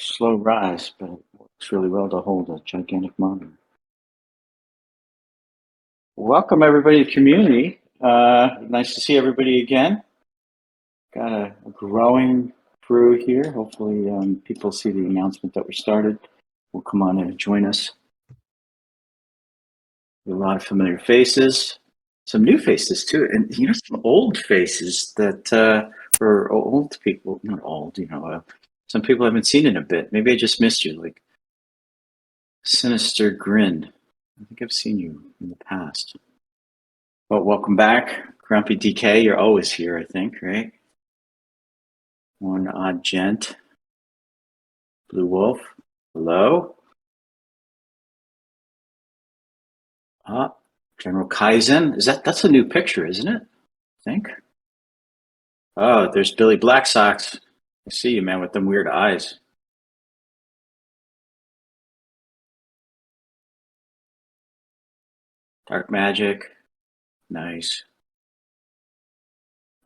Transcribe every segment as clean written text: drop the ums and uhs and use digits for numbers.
slow rise, but it works really well to hold a gigantic monitor. Welcome everybody to the community. Nice to see everybody again. Got a growing crew here. Hopefully people see the announcement that we started. Will come on and join us. A lot of familiar faces, some new faces too, and some old faces that for old people, not old, some people I haven't seen in a bit. Maybe I just missed you, like Sinister Grin. I think I've seen you in the past. But welcome back, Grumpy DK. You're always here, I think, right? One Odd Gent, Blue Wolf. Hello. General Kaizen. That's a new picture, isn't it? I think. Oh, there's Billy Black Sox. I see you, man, with them weird eyes. Dark Magic. Nice.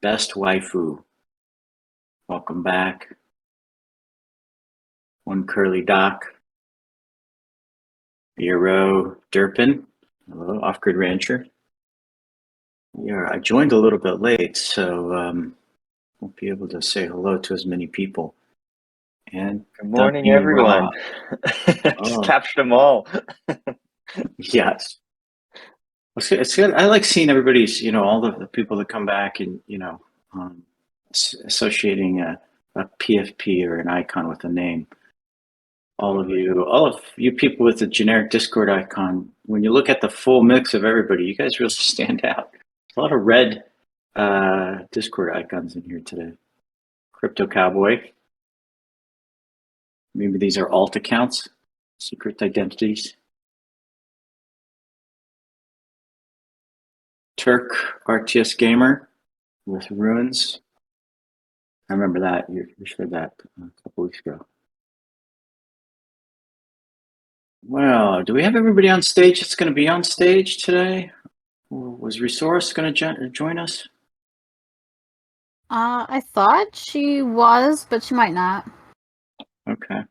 Best Waifu. Welcome back. One Curly Doc. Bureau Durpin. Hello, Off-Grid Rancher. Yeah, I joined a little bit late, so won't be able to say hello to as many people. And good morning, everyone. Just captured them all. Yes. It's good. I like seeing everybody's, all the people that come back and, associating a PFP or an icon with a name. All of you people with the generic Discord icon, when you look at the full mix of everybody, you guys really stand out. A lot of red Discord icons in here today. Crypto Cowboy. Maybe these are alt accounts, secret identities. Turk RTS Gamer with Ruins. I remember that. You shared that a couple weeks ago. Well, do we have everybody on stage that's going to be on stage today? Was Resource going to join us? I thought she was, but she might not. Okay.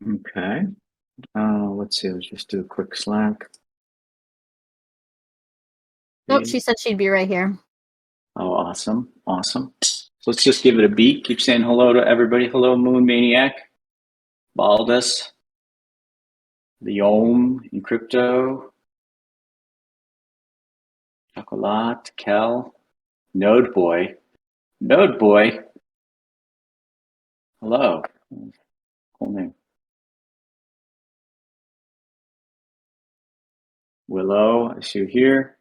Okay. Let's see. Let's just do a quick Slack. Nope, she said she'd be right here. Oh, awesome. Awesome. So let's just give it a beat. Keep saying hello to everybody. Hello, Moon Maniac, Baldus, the Ohm in crypto, Chocolat, Kel, Node Boy. Node Boy. Hello. Cool name. Willow, I see you here.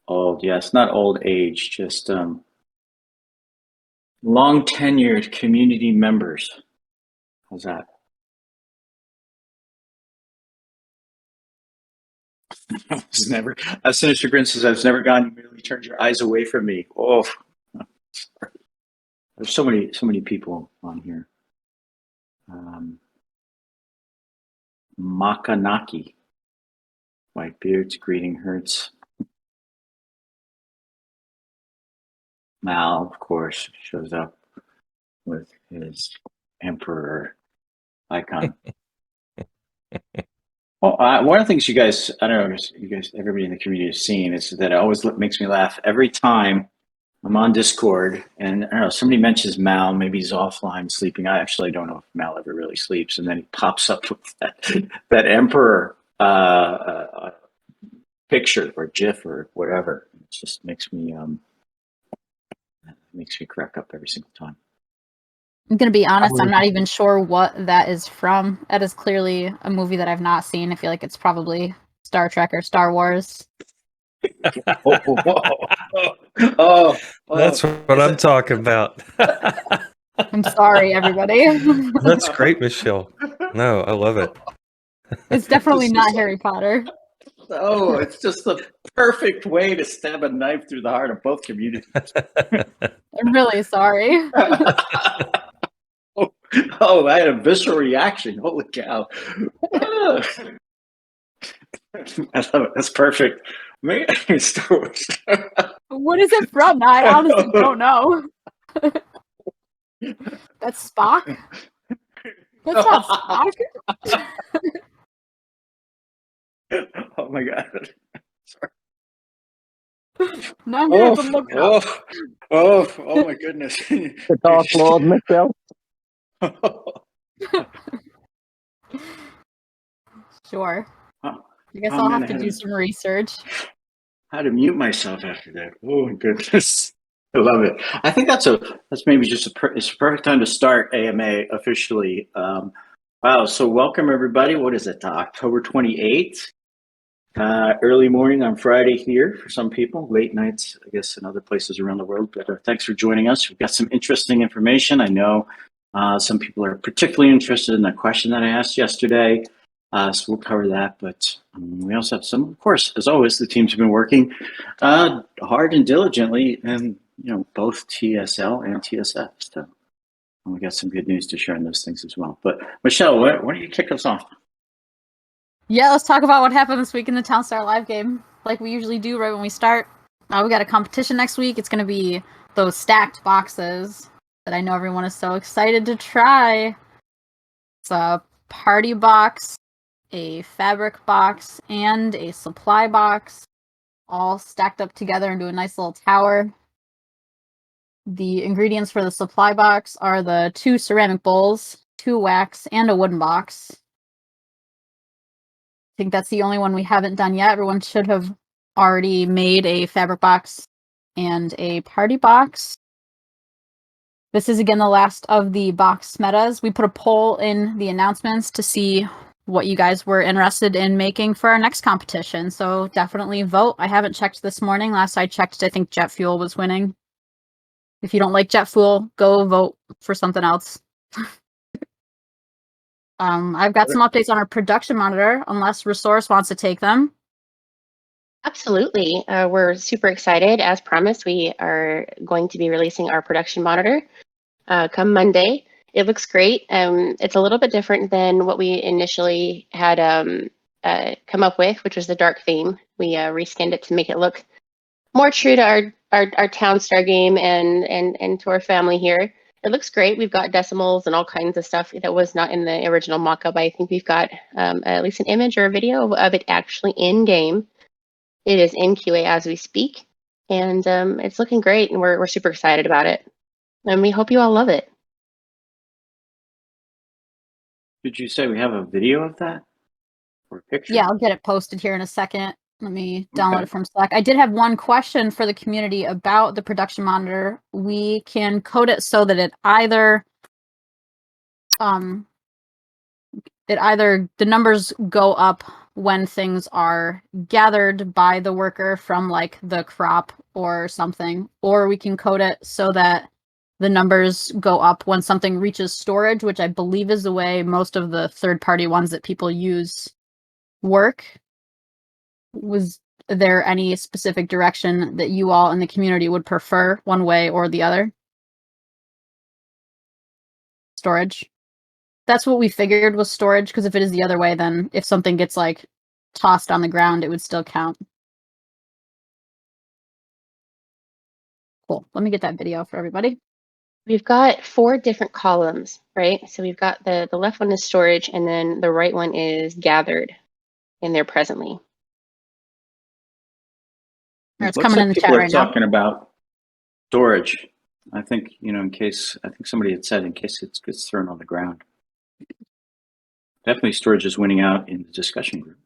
Old, yes, not old age, just long tenured community members. How's that? I was never, as Sinister Grin says, I've never gone, you merely turned your eyes away from me. Oh, sorry. There's so many people on here. Makanaki. White beards, greeting hurts. Mal, of course, shows up with his Emperor icon. Well, one of the things you guys, I don't know, you guys, everybody in the community has seen is that it always makes me laugh every time I'm on Discord and I don't know, somebody mentions Mal, maybe he's offline sleeping. I actually don't know if Mal ever really sleeps. And then he pops up with that Emperor picture or GIF or whatever. It just makes me crack up every single time. I'm going to be honest, I'm not even sure what that is from. That is clearly a movie that I've not seen. I feel like it's probably Star Trek or Star Wars. Oh, that's what I'm talking about. I'm sorry, everybody. That's great, Michelle. No, I love it. It's definitely not Harry Potter. Oh, it's just the perfect way to stab a knife through the heart of both communities. I'm really sorry. Oh, I had a visceral reaction. Holy cow. I love it. That's perfect. Maybe Star Wars. What is it from? I honestly don't know. That's Spock? That's not Spock. Oh my god. No, I'm gonna have to look it up. Oh my goodness. The Dark Lord, Michelle. Sure. Oh, I guess oh, I'll man, have to do some research. I had to mute myself after that. Oh my goodness. I love it. I think that's maybe just it's a perfect time to start AMA officially. Wow. So welcome everybody. What is it? October 28th. Early morning on Friday here for some people, late nights, I guess, in other places around the world. But thanks for joining us. We've got some interesting information. I know some people are particularly interested in the question that I asked yesterday. So we'll cover that. But we also have some, of course, as always, the teams have been working hard and diligently, and both TSL and TSF. So we got some good news to share on those things as well. But Michelle, why don't you kick us off? Yeah, let's talk about what happened this week in the Town Star Live game, like we usually do right when we start. We got a competition next week. It's going to be those stacked boxes that I know everyone is so excited to try. It's a party box, a fabric box, and a supply box, all stacked up together into a nice little tower. The ingredients for the supply box are the 2 ceramic bowls, 2 wax, and a wooden box. I think that's the only one we haven't done yet. Everyone should have already made a fabric box and a party box. This is again the last of the box metas. We put a poll in the announcements to see what you guys were interested in making for our next competition. So definitely vote. I haven't checked this morning. Last I checked, I think Jet Fuel was winning. If you don't like Jet Fuel, go vote for something else. I've got some updates on our production monitor, unless Resource wants to take them. Absolutely. We're super excited. As promised, we are going to be releasing our production monitor come Monday. It looks great. It's a little bit different than what we initially had come up with, which was the dark theme. We reskinned it to make it look more true to our Town Star game and to our family here. It looks great. We've got decimals and all kinds of stuff that was not in the original mock-up. I think we've got at least an image or a video of it actually in game. It is in QA as we speak, and it's looking great, and we're super excited about it. And we hope you all love it. Did you say we have a video of that? Or a picture? Yeah, I'll get it posted here in a second. Let me download it from Slack. I did have one question for the community about the production monitor. We can code it so that it either the numbers go up when things are gathered by the worker from like the crop or something, or we can code it so that the numbers go up when something reaches storage, which I believe is the way most of the third-party ones that people use work. Was there any specific direction that you all in the community would prefer, one way or the other? Storage. That's what we figured was storage, because if it is the other way, then if something gets like tossed on the ground, it would still count. Cool. Let me get that video for everybody. We've got 4 different columns, right? So we've got the left one is storage, and then the right one is gathered in there presently. It's coming in the chat right now. Talking about storage. I think, in case, I think somebody had said in case it gets thrown on the ground. Definitely storage is winning out in the discussion group.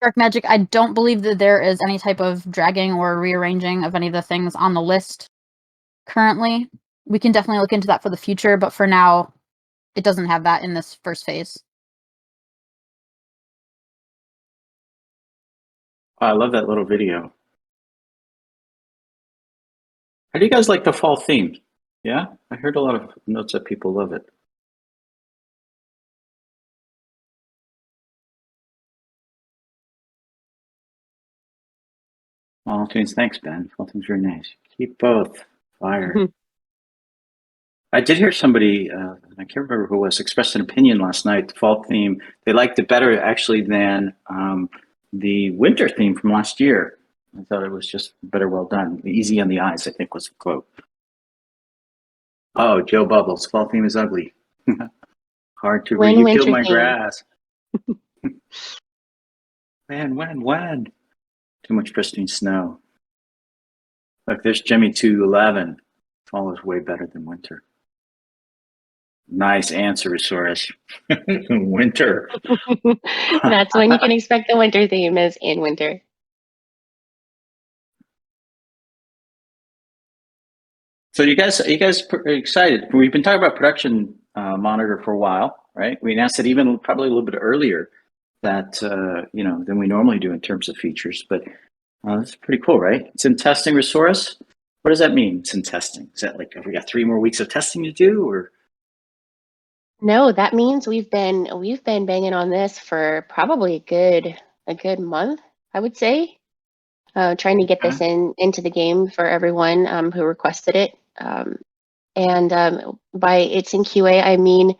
Dark Magic, I don't believe that there is any type of dragging or rearranging of any of the things on the list currently. We can definitely look into that for the future, but for now, it doesn't have that in this first phase. Oh, I love that little video. How do you guys like the fall theme? Yeah, I heard a lot of notes that people love it. Fall tunes, thanks, Ben. Fall tunes very nice. Keep both. Fire. I did hear somebody, I can't remember who it was, expressed an opinion last night. The fall theme, they liked it better actually than the winter theme from last year. I thought it was just better well done. Easy on the eyes, I think was the quote. Oh, Joe Bubbles, fall theme is ugly. Hard to read. When You killed winter my came. grass. When? Too much pristine snow. Look, there's Jimmy 211. Fall is way better than winter. Nice answer, Resource. Winter. That's when you can expect the winter theme is in winter. So you guys are excited? We've been talking about production monitor for a while, right? We announced it even probably a little bit earlier that than we normally do in terms of features, but that's pretty cool, right? It's in testing, Resource. What does that mean? It's in testing. Is that like have we got 3 more weeks of testing to do, or? No, that means we've been banging on this for probably a good month, I would say. Trying to get this into the game for everyone who requested it. By it's in QA, I mean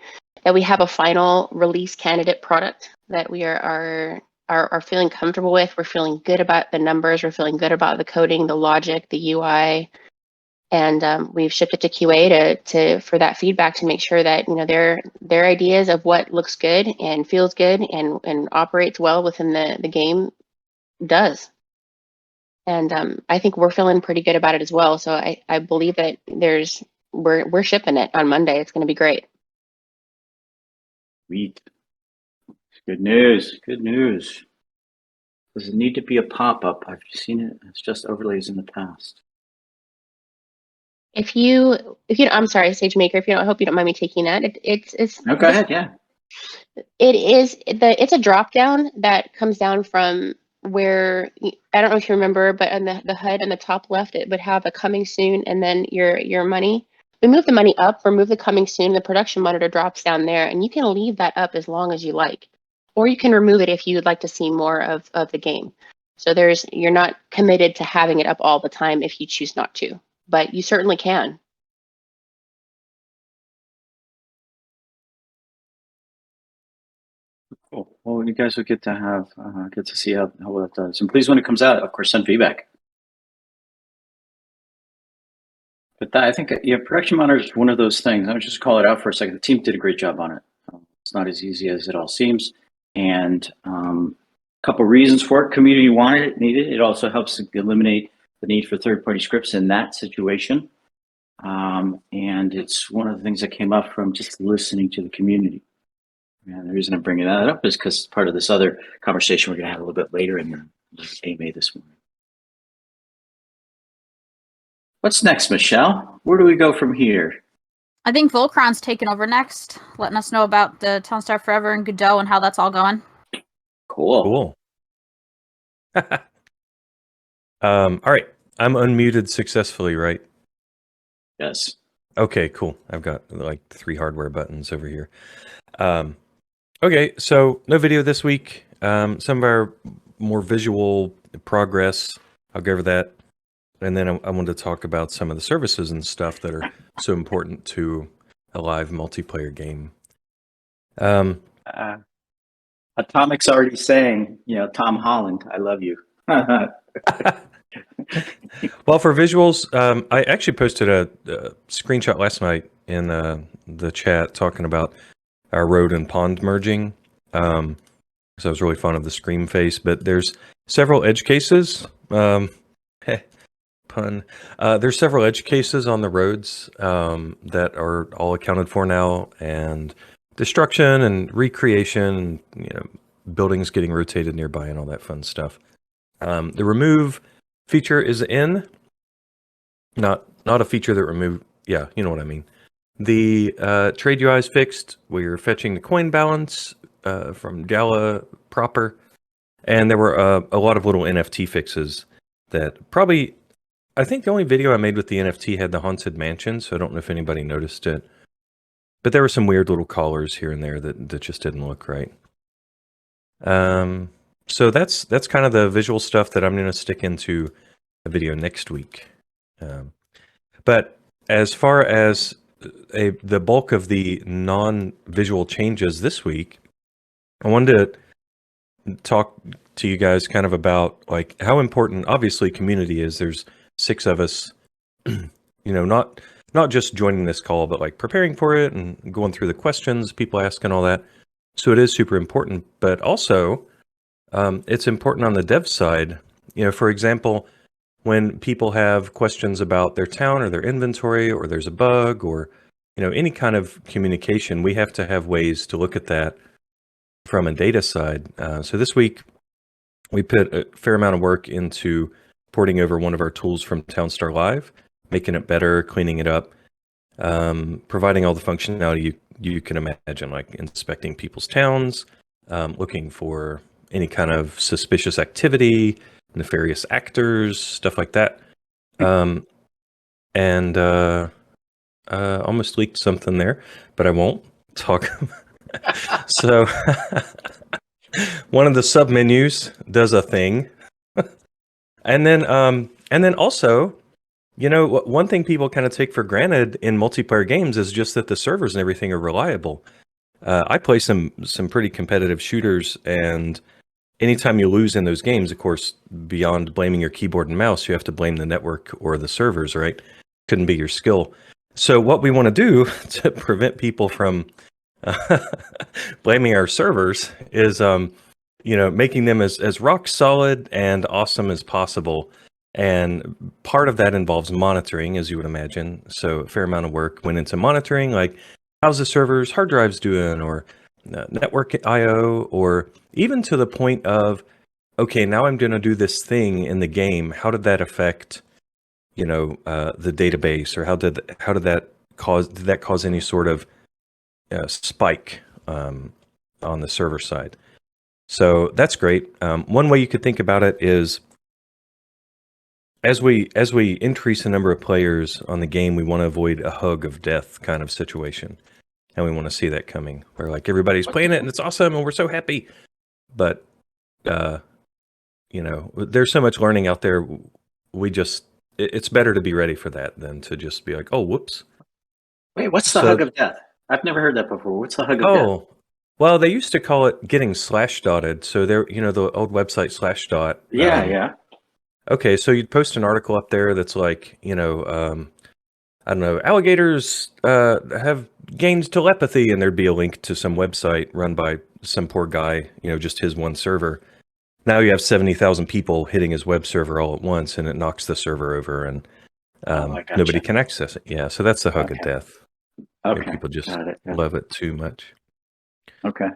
that we have a final release candidate product that we are feeling comfortable with. We're feeling good about the numbers. We're feeling good about the coding, the logic, the UI, and we've shipped it to QA to for that feedback to make sure that their ideas of what looks good and feels good and operates well within the game does. And I think we're feeling pretty good about it as well. So I believe that we're shipping it on Monday. It's going to be great. Sweet. Good news. Good news. Does it need to be a pop-up? I've seen it. It's just overlays in the past. If you I'm sorry, SageMaker. If you don't, I hope you don't mind me taking that. It's No, go ahead. Yeah. It's a drop down that comes down from where I don't know if you remember, but on the HUD on the top left, it would have a coming soon and then your money. We move the money up, remove the coming soon, the production monitor drops down there, and you can leave that up as long as you like. Or you can remove it if you would like to see more of the game. So you're not committed to having it up all the time if you choose not to, but you certainly can. Cool. Well, you guys will get to see how that does. And please, when it comes out, of course, send feedback. But I think production monitor is one of those things. I would just call it out for a second. The team did a great job on it. It's not as easy as it all seems. And a couple reasons for it. Community wanted it, needed it. It also helps eliminate the need for third-party scripts in that situation. And it's one of the things that came up from just listening to the community. And the reason I'm bringing that up is because part of this other conversation we're going to have a little bit later in the AMA this morning. What's next, Michelle? Where do we go from here? I think Volcron's taking over next, letting us know about the Townstar Forever and Godot and how that's all going. Cool. All right. I'm unmuted successfully, right? Yes. Okay, cool. I've got like 3 hardware buttons over here. Okay, so no video this week. Some of our more visual progress, I'll go over that. And then I wanted to talk about some of the services and stuff that are so important to a live multiplayer game. Atomic's already saying, Tom Holland, I love you. Well, for visuals, I actually posted a screenshot last night in the chat talking about our road and pond merging. So I was really fond of the scream face, but there's several edge cases. Pun. There's several edge cases on the roads that are all accounted for now, and destruction and recreation, buildings getting rotated nearby and all that fun stuff. The remove feature is in, not a feature that remove. Yeah, you know what I mean. The trade UI is fixed. We're fetching the coin balance from Gala proper, and there were a lot of little NFT fixes that probably. I think the only video I made with the NFT had the Haunted Mansion, so I don't know if anybody noticed it. But there were some weird little collars here and there that just didn't look right. So that's kind of the visual stuff that I'm going to stick into a video next week. But as far as the bulk of the non-visual changes this week, I wanted to talk to you guys kind of about like how important obviously community is. There's 6 of us, not just joining this call, but like preparing for it and going through the questions people ask and all that. So it is super important, but also it's important on the dev side. For example, when people have questions about their town or their inventory, or there's a bug, or any kind of communication, we have to have ways to look at that from a data side. So this week, we put a fair amount of work into porting over one of our tools from Townstar Live, making it better, cleaning it up, providing all the functionality you can imagine, like inspecting people's towns, looking for any kind of suspicious activity, nefarious actors, stuff like that. And almost leaked something there, but I won't talk. So one of the sub menus does a thing. And then also, one thing people kind of take for granted in multiplayer games is just that the servers and everything are reliable. I play some pretty competitive shooters, and anytime you lose in those games, of course, beyond blaming your keyboard and mouse, you have to blame the network or the servers, right? Couldn't be your skill. So what we want to do to prevent people from blaming our servers is, making them as rock solid and awesome as possible. And part of that involves monitoring, as you would imagine. So a fair amount of work went into monitoring, like how's the server's hard drives doing, or network I/O, or even to the point of, okay, now I'm going to do this thing in the game. How did that affect, the database, or did that cause any sort of spike on the server side? So that's great. One way you could think about it is, as we increase the number of players on the game, we want to avoid a hug of death kind of situation, and we want to see that coming, where like everybody's playing it and it's awesome and we're so happy, but there's so much learning out there. It's better to be ready for that than to just be like, oh, whoops. Wait, what's the hug of death? I've never heard that before. What's the hug of death? Oh, well, they used to call it getting slash-dotted. So there, the old website /dot. Yeah. Okay, so you'd post an article up there that's like, I don't know, alligators have gained telepathy, and there'd be a link to some website run by some poor guy, just his one server. Now you have 70,000 people hitting his web server all at once, and it knocks the server over, and nobody can access it. Yeah, so that's the hug of death. Okay. People just love it too much. Okay.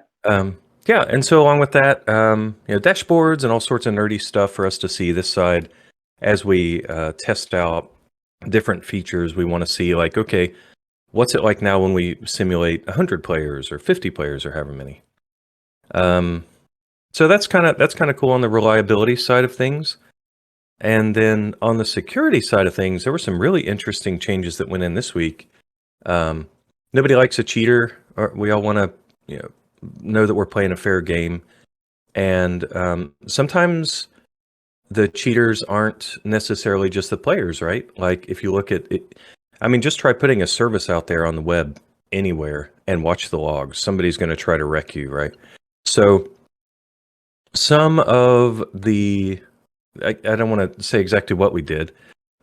Yeah, and so along with that, dashboards and all sorts of nerdy stuff for us to see this side as we test out different features. We want to see, like, okay, what's it like now when we simulate 100 players or 50 players or however many? So that's kind of cool on the reliability side of things. And then on the security side of things, there were some really interesting changes that went in this week. Nobody likes a cheater. We all want to, know that we're playing a fair game. And sometimes the cheaters aren't necessarily just the players, right? Like if you look at it, just try putting a service out there on the web anywhere and watch the logs. Somebody's going to try to wreck you, right? So some of the, I don't want to say exactly what we did,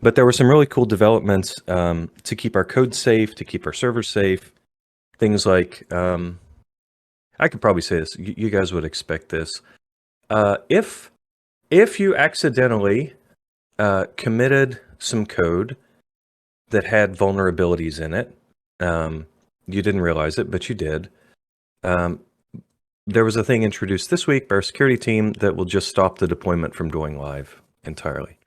but there were some really cool developments to keep our code safe, to keep our servers safe. Things like, I could probably say this, you guys would expect this. If you accidentally committed some code that had vulnerabilities in it, you didn't realize it, but you did. There was a thing introduced this week by our security team that will just stop the deployment from going live entirely.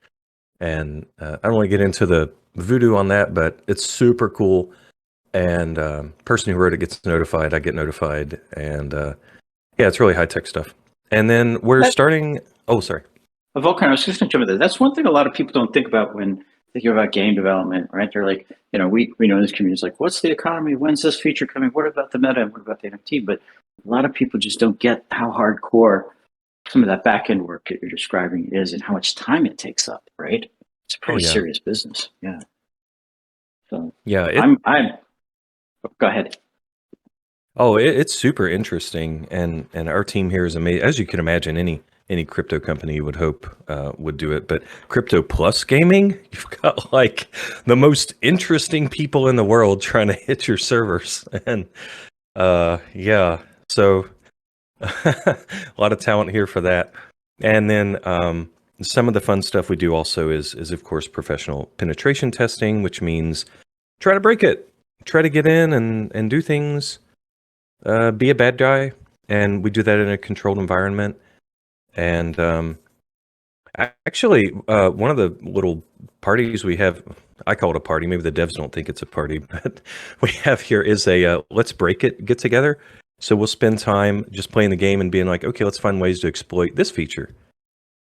And I don't want to get into the voodoo on that, but it's super cool. And person who wrote it gets notified, I get notified. And yeah, it's really high-tech stuff. And then we're starting... Oh, sorry. Volkan, I was just going to jump into that. That's one thing a lot of people don't think about when thinking about game development, right? They're like, we know this community is like, what's the economy? When's this feature coming? What about the meta? And what about the NFT? But a lot of people just don't get how hardcore some of that back-end work that you're describing is and how much time it takes up, right? It's a pretty serious business. Yeah. So yeah, go ahead. Oh, it's super interesting, and our team here is amazing. As you can imagine, any crypto company you would hope would do it. But crypto plus gaming, you've got like the most interesting people in the world trying to hit your servers. And yeah, so a lot of talent here for that. And then some of the fun stuff we do also is of course professional penetration testing, which means try to break it, try to get in and do things, be a bad guy, and we do that in a controlled environment. And actually, one of the little parties we have, I call it a party. Maybe the devs don't think it's a party, but we have here is a let's break it get together. So we'll spend time just playing the game and being like, okay, let's find ways to exploit this feature.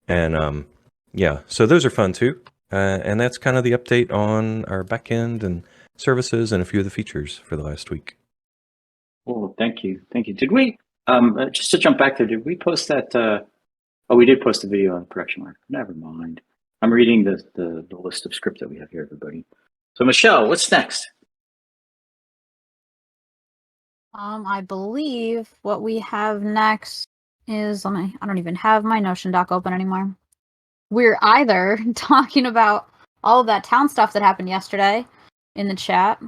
And yeah, so those are fun too. And that's kind of the update on our backend and services and a few of the features for the last week. Oh, thank you. Thank you. Did we, just to jump back there, did we post that? Oh, we did post a video on production line. Never mind. I'm reading the list of script that we have here, everybody. So Michelle, what's next? I believe what we have next is, I don't even have my Notion doc open anymore. We're either talking about all of that town stuff that happened yesterday in the chat,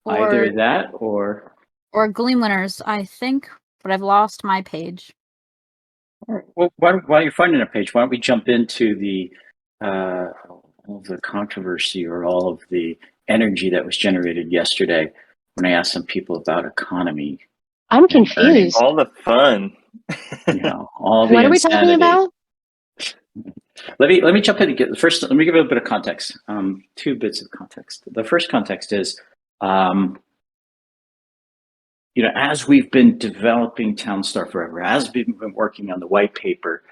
Either that or Gleam Winners, I think, but I've lost my page. well, while you're finding a page, why don't we jump into all of the controversy or all of the energy that was generated yesterday when I asked some people about economy. I'm confused. All the fun. All the What are we talking insanity. about? Let me jump in again. First, let me give you a bit of context. 2 bits of context. The first context is, as we've been developing Townstar Forever, as we've been working on the white paper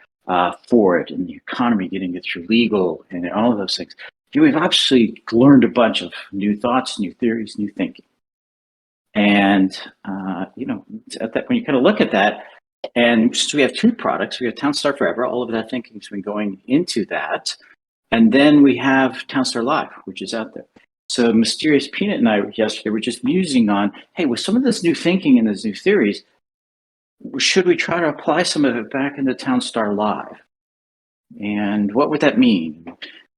for it and the economy, getting it through legal and all of those things, we've actually learned a bunch of new thoughts, new theories, new thinking. And, at that, when you kind of look at that, and since we have 2 products, we have Townstar Forever, all of that thinking has been going into that. And then we have Townstar Live, which is out there. So Mysterious Peanut and I yesterday were just musing on, hey, with some of this new thinking and those new theories, should we try to apply some of it back into Townstar Live? And what would that mean?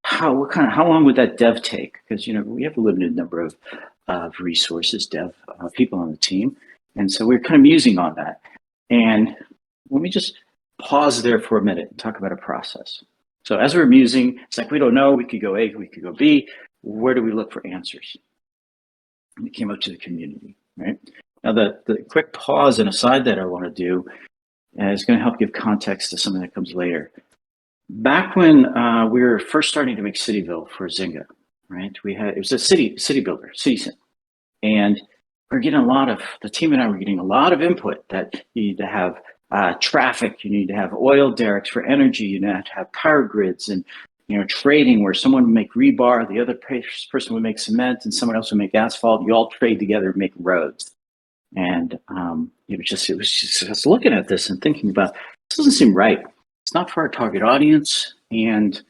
How long would that dev take? Because we have a limited number of resources, dev people on the team, and so we're kind of musing on that. And let me just pause there for a minute and talk about a process. So as we're musing, it's like we don't know. We could go A, we could go B. Where do we look for answers? And we came up to the community, right? Now the quick pause and aside that I want to do is going to help give context to something that comes later. Back when we were first starting to make Cityville for Zynga, right? It was a city builder, citizen, and we're getting the team and I were getting a lot of input that you need to have traffic, you need to have oil derricks for energy, you need to have power grids, and trading where someone would make rebar, the other person would make cement, and someone else would make asphalt. You all trade together and make roads. And it was just looking at this and thinking about, this doesn't seem right. It's not for our target audience, and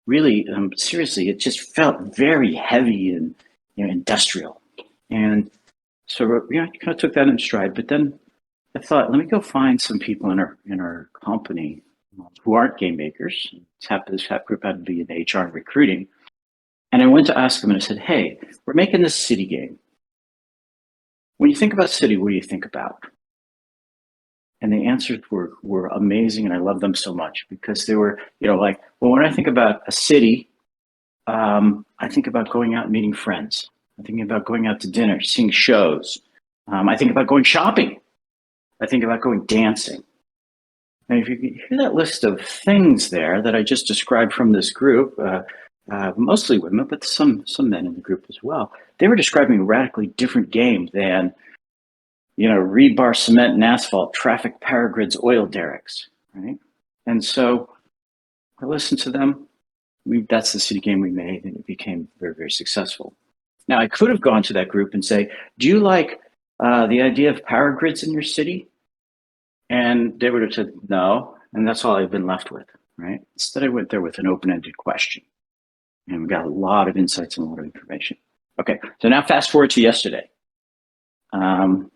really, seriously, it just felt very heavy and industrial. And so I kind of took that in stride. But then I thought, let me go find some people in our company who aren't game makers. This group had to be in HR and recruiting. And I went to ask them and I said, hey, we're making this city game. When you think about city, what do you think about? And the answers were amazing, and I love them so much because they were, like, well, when I think about a city, I think about going out and meeting friends. I'm thinking about going out to dinner, seeing shows. I think about going shopping. I think about going dancing. And if you hear that list of things there that I just described from this group, mostly women, but some men in the group as well, they were describing a radically different game than, rebar, cement, and asphalt, traffic, power grids, oil derricks, right? And so I listened to them. That's the city game we made, and it became very, very successful. Now, I could have gone to that group and say, do you like the idea of power grids in your city? And they would have said no, and that's all I've been left with, right? Instead, I went there with an open-ended question, and we got a lot of insights and a lot of information. Okay, so now fast forward to yesterday.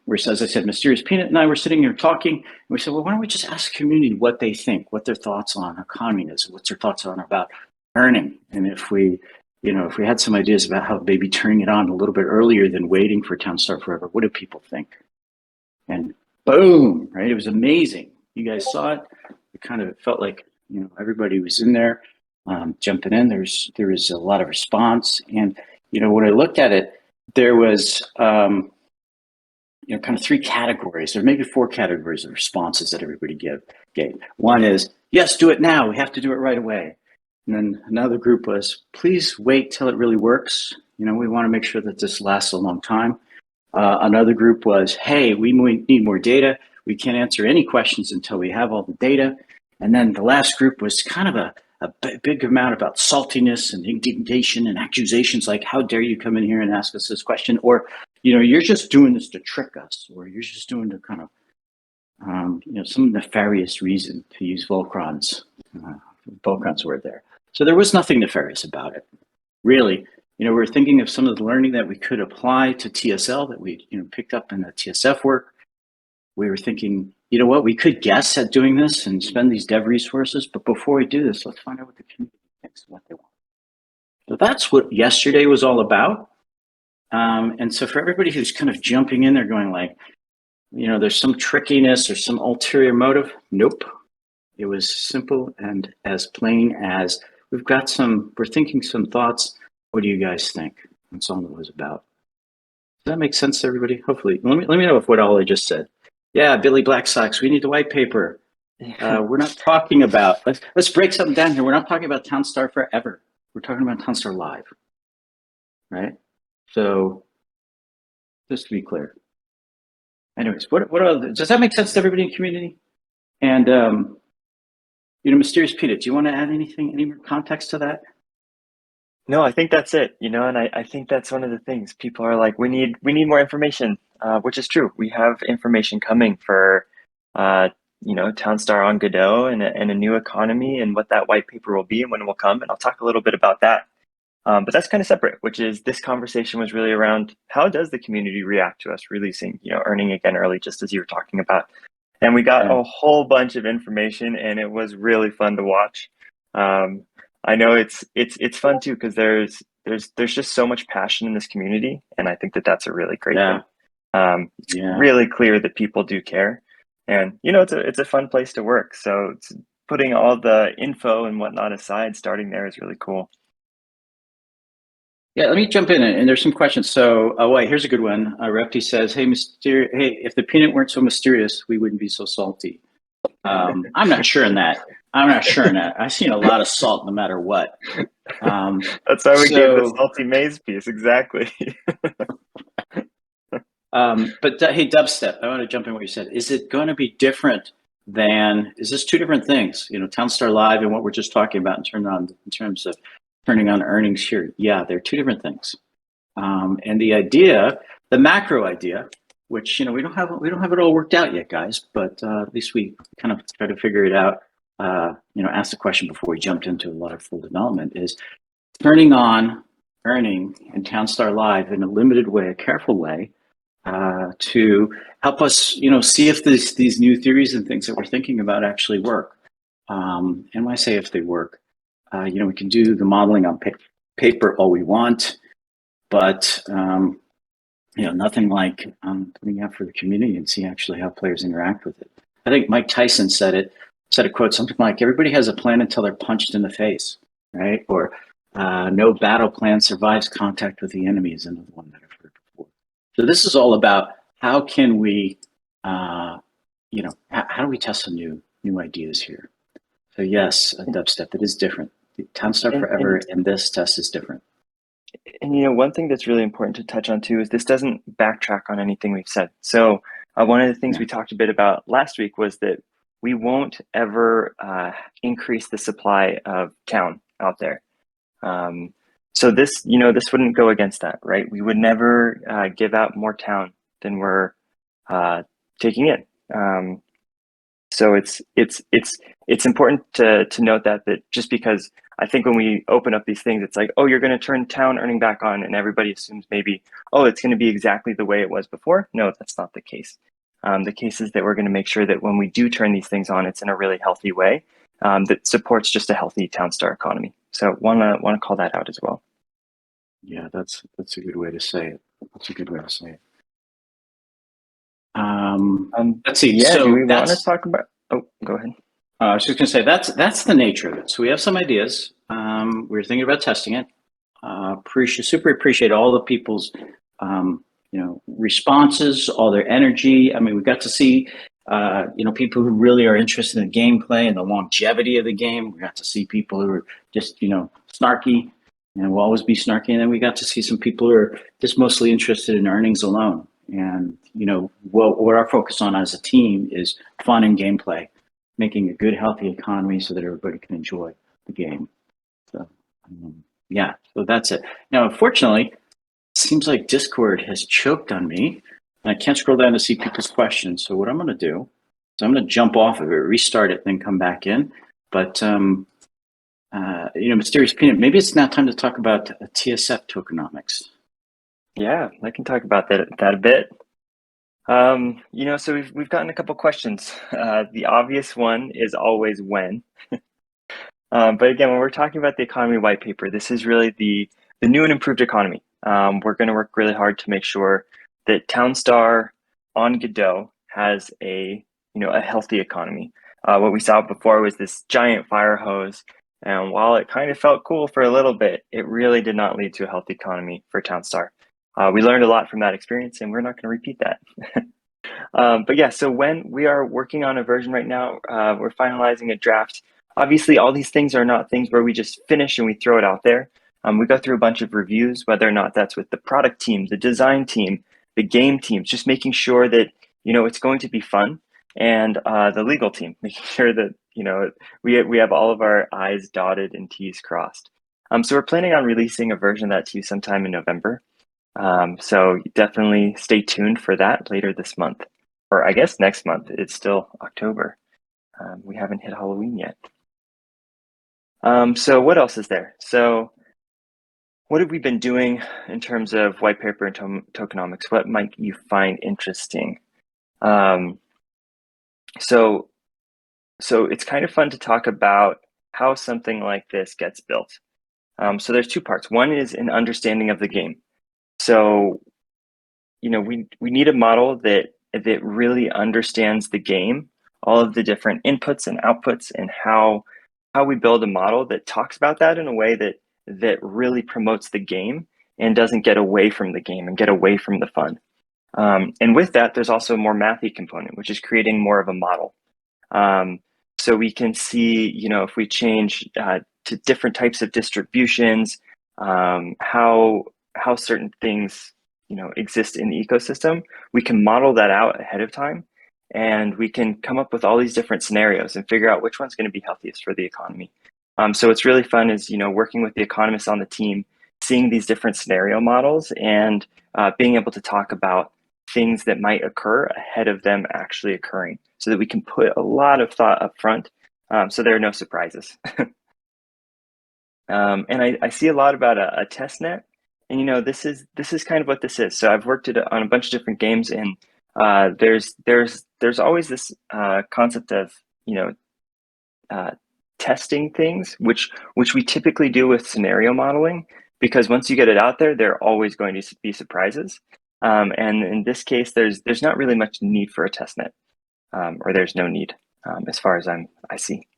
where, as I said, Mysterious Peanut and I were sitting here talking, and we said, well, why don't we just ask the community what they think, what their thoughts on communism, what's their thoughts on about earning, and if we had some ideas about how maybe turning it on a little bit earlier than waiting for Town Start Forever, what do people think? And boom, right? It was amazing. You guys saw it. It kind of felt like, everybody was in there, jumping in. There was a lot of response. And, when I looked at it, there was, kind of three categories, or maybe four categories of responses that everybody gave. One is, yes, do it now. We have to do it right away. And then another group was, please wait till it really works. We want to make sure that this lasts a long time. Another group was, hey, we need more data. We can't answer any questions until we have all the data. And then the last group was kind of a big amount about saltiness and indignation and accusations like, how dare you come in here and ask us this question? Or, you're just doing this to trick us, or you're just doing to kind of, some nefarious reason, to use Volcron's word there. So there was nothing nefarious about it, really. We're thinking of some of the learning that we could apply to TSL that we, picked up in the TSF work. We were thinking, what, we could guess at doing this and spend these dev resources, but before we do this, let's find out what the community thinks and what they want. So that's what yesterday was all about. And so for everybody who's kind of jumping in there going like, there's some trickiness or some ulterior motive. Nope. It was simple and as plain as we're thinking some thoughts. What do you guys think? That's all it was about. Does that make sense to everybody? Hopefully. Let me know if what all I just said. Yeah, Billy Black Sox, we need the white paper. We're not talking about, let's break something down here. We're not talking about Town Star Forever. We're talking about Town Star Live, right? So just to be clear. Anyways, does that make sense to everybody in the community? And, Mysterious Peanut, do you want to add any more context to that? No, I think that's it, and I think that's one of the things. People are like, we need more information, which is true. We have information coming for, Townstar on Godot and a new economy and what that white paper will be and when it will come. And I'll talk a little bit about that. But that's kind of separate, which is this conversation was really around how does the community react to us releasing, earning again early, just as you were talking about. And we got a whole bunch of information and it was really fun to watch. I know it's fun too, because there's just so much passion in this community. And I think that that's a really great thing. It's really clear that people do care, and it's a fun place to work. So putting all the info and whatnot aside, starting there is really cool. Yeah, let me jump in, and there's some questions. So, here's a good one. Repti says, hey, if the peanut weren't so mysterious, we wouldn't be so salty. I'm not sure in that. I've seen a lot of salt no matter what. That's why we gave the salty maize piece, exactly. But hey, Dubstep, I want to jump in what you said. Is it going to be different is this two different things? Townstar Live and what we're just talking about in terms of turning on earnings here. Yeah, they're two different things. And the macro idea, which we don't have it all worked out yet, guys. But at least we kind of try to figure it out. Ask the question before we jumped into a lot of full development: is turning on earning and Townstar Live in a limited way, a careful way, to help us, see if these new theories and things that we're thinking about actually work. And when I say if they work, we can do the modeling on paper all we want, but nothing like putting out for the community and see actually how players interact with it. I think Mike Tyson said a quote, something like, everybody has a plan until they're punched in the face, right? Or no battle plan survives contact with the enemy is another one that I've heard before. So this is all about how can we, how do we test some new ideas here? So yes, a Dubstep, it is different. Townstar Forever and this test is different. And one thing that's really important to touch on too is this doesn't backtrack on anything we've said. So one of the things we talked a bit about last week was that we won't ever increase the supply of town out there. So this, this wouldn't go against that, right? We would never give out more town than we're taking in. So it's important to note that just because I think when we open up these things, it's like, oh, you're going to turn town earning back on, and everybody assumes maybe, oh, it's going to be exactly the way it was before. No, that's not the case. The case is that we're going to make sure that when we do turn these things on, it's in a really healthy way that supports just a healthy Townstar economy. So want to call that out as well. Yeah, that's a good way to say it. That's a good way to say it. Let's see. Yeah, so do we want to that's, talk about? Oh, go ahead. I was just going to say that's the nature of it. So we have some ideas. We're thinking about testing it. Super appreciate all the people's responses, all their energy. I mean, we got to see people who really are interested in the gameplay and the longevity of the game. We got to see people who are just snarky and will always be snarky, and then we got to see some people who are just mostly interested in earnings alone. And what our focus on as a team is fun and gameplay, making a good, healthy economy so that everybody can enjoy the game. So, so that's it. Now, unfortunately, it seems like Discord has choked on me, and I can't scroll down to see people's questions. So what I'm going to do is I'm going to jump off of it, restart it, then come back in. But, Mysterious Peanut, maybe it's now time to talk about TSF tokenomics. Yeah, I can talk about that a bit. So we've gotten a couple questions. The obvious one is always when. But again, when we're talking about the economy white paper, this is really the new and improved economy. We're going to work really hard to make sure that Townstar on Godot has a healthy economy. What we saw before was this giant fire hose, and while it kind of felt cool for a little bit, it really did not lead to a healthy economy for Townstar. We learned a lot from that experience, and we're not going to repeat that. But yeah, so when we are working on a version right now, we're finalizing a draft. Obviously, all these things are not things where we just finish and we throw it out there. We go through a bunch of reviews, whether or not that's with the product team, the design team, the game teams, just making sure that it's going to be fun, and the legal team, making sure that we have all of our I's dotted and T's crossed. So we're planning on releasing a version of that to you sometime in November. So definitely stay tuned for that later this month, or I guess next month. It's still October. We haven't hit Halloween yet. So what else is there? So what have we been doing in terms of white paper and tokenomics? What might you find interesting? So it's kind of fun to talk about how something like this gets built. So there's two parts. One is an understanding of the game. So, we need a model that really understands the game, all of the different inputs and outputs, and how we build a model that talks about that in a way that really promotes the game and doesn't get away from the game and get away from the fun. And with that, there's also a more mathy component, which is creating more of a model. So we can see, if we change to different types of distributions, how certain things exist in the ecosystem, we can model that out ahead of time, and we can come up with all these different scenarios and figure out which one's going to be healthiest for the economy. So what's really fun is working with the economists on the team, seeing these different scenario models, and being able to talk about things that might occur ahead of them actually occurring, so that we can put a lot of thought up front, so there are no surprises. And I see a lot about a test net. And this is kind of what this is. So I've worked on a bunch of different games, and there's always this concept of testing things, which we typically do with scenario modeling, because once you get it out there, there are always going to be surprises. And in this case, there's not really much need for a test net, or there's no need as far as I see.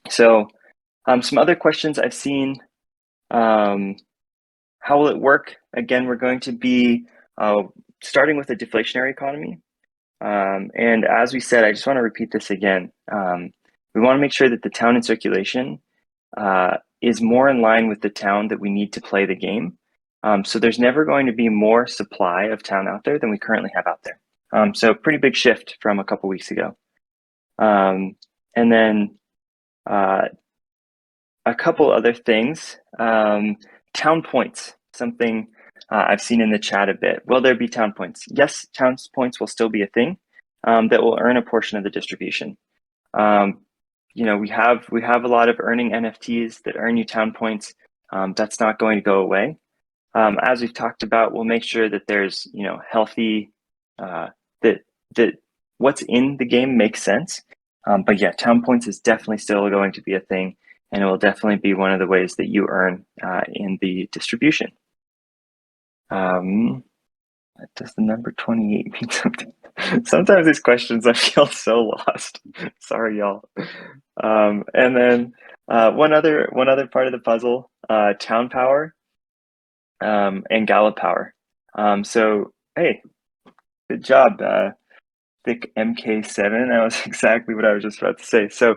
So some other questions I've seen. How will it work? Again, we're going to be starting with a deflationary economy. And as we said, I just want to repeat this again. We want to make sure that the town in circulation is more in line with the town that we need to play the game. So there's never going to be more supply of town out there than we currently have out there. So pretty big shift from a couple weeks ago. And then a couple other things. Town points, something I've seen in the chat a bit. Will there be town points? Yes, town points will still be a thing. that will earn a portion of the distribution. You know, we have a lot of earning NFTs that earn you town points. That's not going to go away. As we've talked about, we'll make sure that there's, you know, healthy, that what's in the game makes sense. But yeah, town points is definitely still going to be a thing, and it will definitely be one of the ways that you earn in the distribution. Does the number 28 mean something? Sometimes these questions I feel so lost. Sorry, y'all. And then one other part of the puzzle, town power and Gala power. So hey, good job, Thick MK7. That was exactly what I was just about to say. So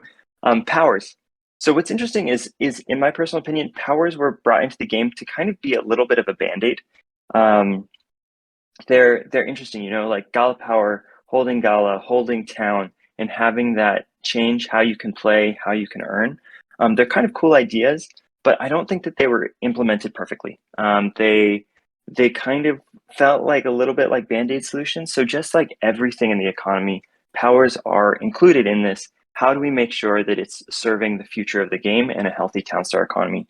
powers. So what's interesting is in my personal opinion, powers were brought into the game to kind of be a little bit of a band-aid. They're interesting, you know, like Gala power, holding Gala, holding town, and having that change how you can play, how you can earn. They're kind of cool ideas, but I don't think that they were implemented perfectly. They kind of felt like a little bit like band-aid solutions. So just like everything in the economy, powers are included in this. How do we make sure that it's serving the future of the game and a healthy Townstar economy?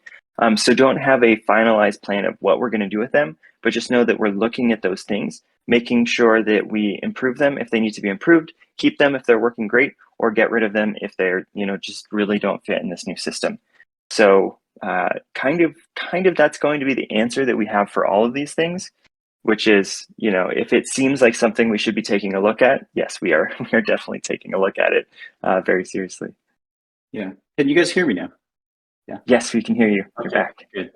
So don't have a finalized plan of what we're going to do with them, but just know that we're looking at those things, making sure that we improve them if they need to be improved, keep them if they're working great, or get rid of them if they're, you know, just really don't fit in this new system. So kind of that's going to be the answer that we have for all of these things, which is, you know, if it seems like something we should be taking a look at, yes, we are. We are definitely taking a look at it very seriously. Yeah. Can you guys hear me now? Yeah. Yes, we can hear you. You're Okay, back. good.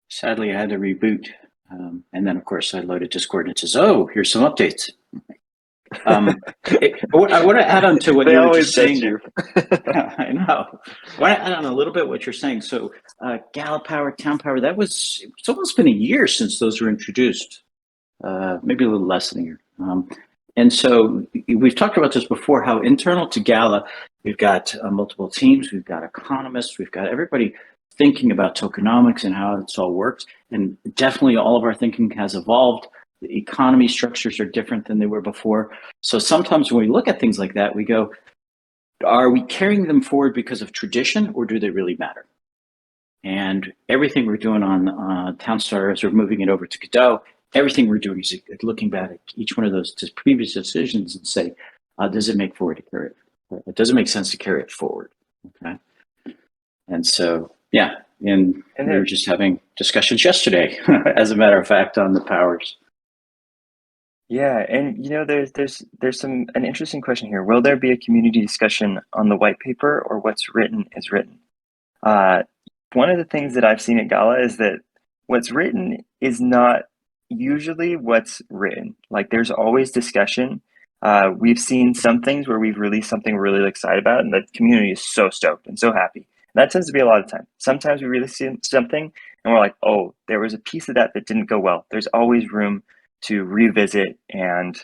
Sadly, I had to reboot. And then, of course, I loaded Discord and it says, oh, here's some updates. I want to add on to what They you were always just saying. you. I know. I want to add on a little bit what you're saying. So Gala Power, Town Power, it's almost been a year since those were introduced. Maybe a little less than a year. And so we've talked about this before, how internal to Gala, we've got multiple teams, we've got economists, we've got everybody thinking about tokenomics and how this all works. And definitely all of our thinking has evolved. The economy structures are different than they were before. So sometimes when we look at things like that, we go, are we carrying them forward because of tradition, or do they really matter? And everything we're doing on Townstar, as we're moving it over to Godot, everything we're doing is looking back at each one of those previous decisions and say, does it make forward to carry it? Does it make sense to carry it forward? Okay. And so, yeah, and we were just having discussions yesterday, as a matter of fact, on the powers. Yeah, and you know, there's an interesting question here. Will there be a community discussion on the white paper, or what's written is written? One of the things that I've seen at Gala is that what's written is not usually what's written. Like, there's always discussion. We've seen some things where we've released something we're really excited about, and the community is so stoked and so happy. And that tends to be a lot of time. Sometimes we release something and we're like, oh, there was a piece of that didn't go well. There's always room to revisit and,